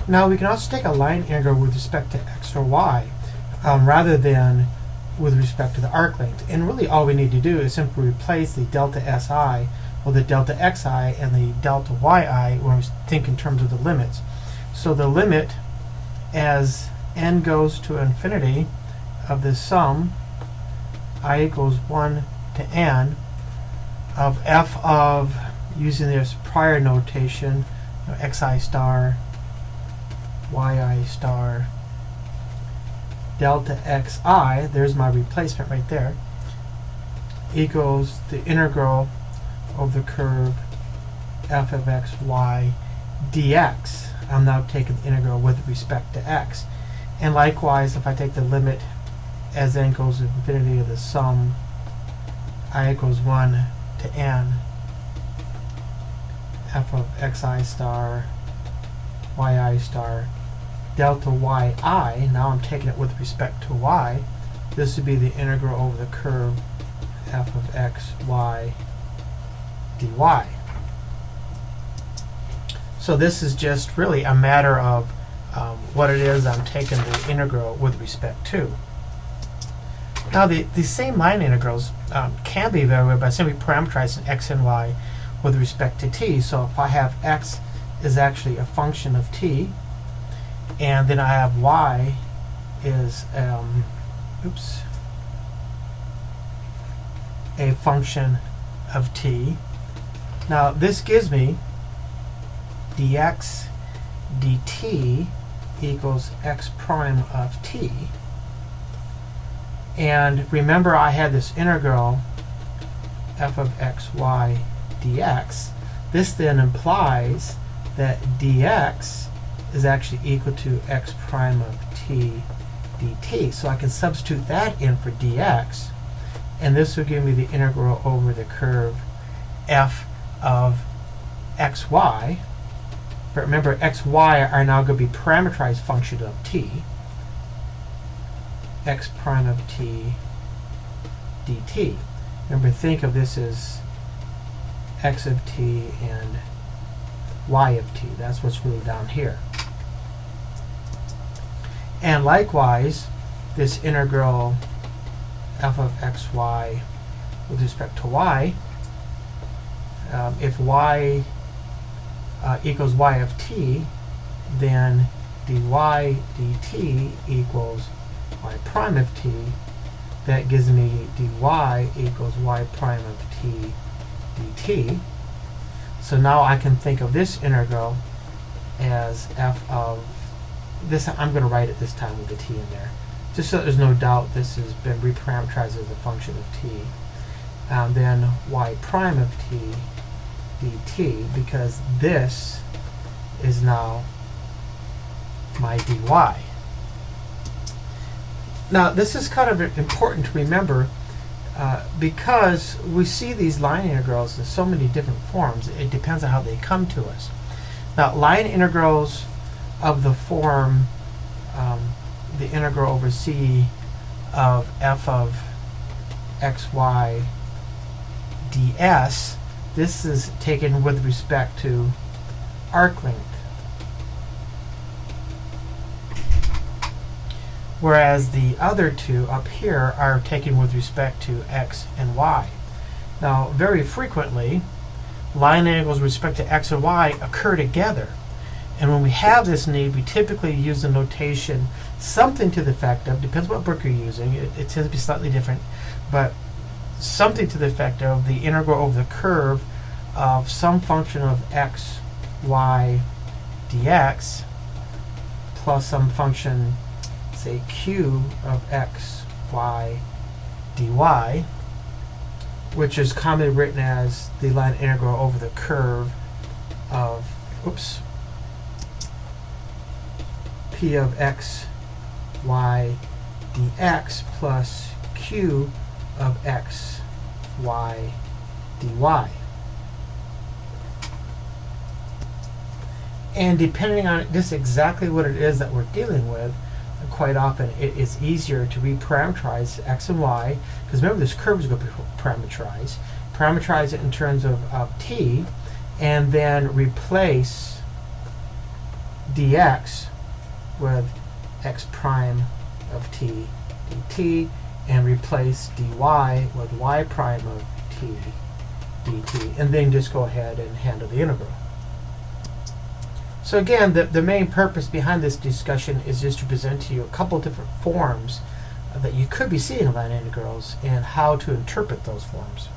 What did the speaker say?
Now we can also take a line integral with respect to x or y rather than with respect to the arc length. And really all we need to do is simply replace the delta si with the delta xi and the delta yi when we think in terms of the limits. So the limit as n goes to infinity of the sum I equals 1 to n of f of, using this prior notation, xi star, yi star, delta xi, there's my replacement right there, equals the integral of the curve f of x, y, dx. I'm now taking the integral with respect to x. And likewise, if I take the limit as n goes to infinity of the sum I equals 1 to n f of xi star, yi star, delta yi, now I'm taking it with respect to y, this would be the integral over the curve f of x, y, dy. So this is just really a matter of what it is I'm taking the integral with respect to. Now the same line integrals can be evaluated by simply parameterizing x and y with respect to t. So if I have x is actually a function of t, and then I have y is a function of t. Now this gives me dx dt equals x prime of t. And remember, I had this integral f of x, y, dx. This then implies that dx is actually equal to x prime of t dt. So I can substitute that in for dx, and this will give me the integral over the curve f of xy. But remember, xy are now going to be parameterized function of t, x prime of t dt. Remember, think of this as x of t and y of t. That's what's really down here. And likewise, this integral f of xy with respect to y, if y equals y of t, then dy dt equals y prime of t. That gives me dy equals y prime of t dt. So now I can think of this integral as f of this. I'm going to write it this time with the t in there, just so there's no doubt this has been reparameterized as a function of t. Then y prime of t dt, because this is now my dy. Now this is kind of important to remember because we see these line integrals in so many different forms. It depends on how they come to us. Now line integrals of the form the integral over c of f of xy ds, this is taken with respect to arc length. Whereas the other two up here are taken with respect to x and y. Now, very frequently, line integrals with respect to x and y occur together. And when we have this need, we typically use the notation something to the effect of, depends what book you're using, it tends to be slightly different, but something to the effect of the integral over the curve of some function of x, y, dx plus some function, say q of x, y, dy, which is commonly written as the line integral over the curve of, p of x, y, dx plus q of x, y, dy. And depending on just exactly what it is that we're dealing with, quite often it is easier to reparameterize x and y, because remember this curve is going to be parameterize it in terms of t, and then replace dx with x prime of t dt, and replace dy with y prime of t dt, and then just go ahead and handle the integral. So again, the main purpose behind this discussion is just to present to you a couple different forms that you could be seeing of line integrals and how to interpret those forms.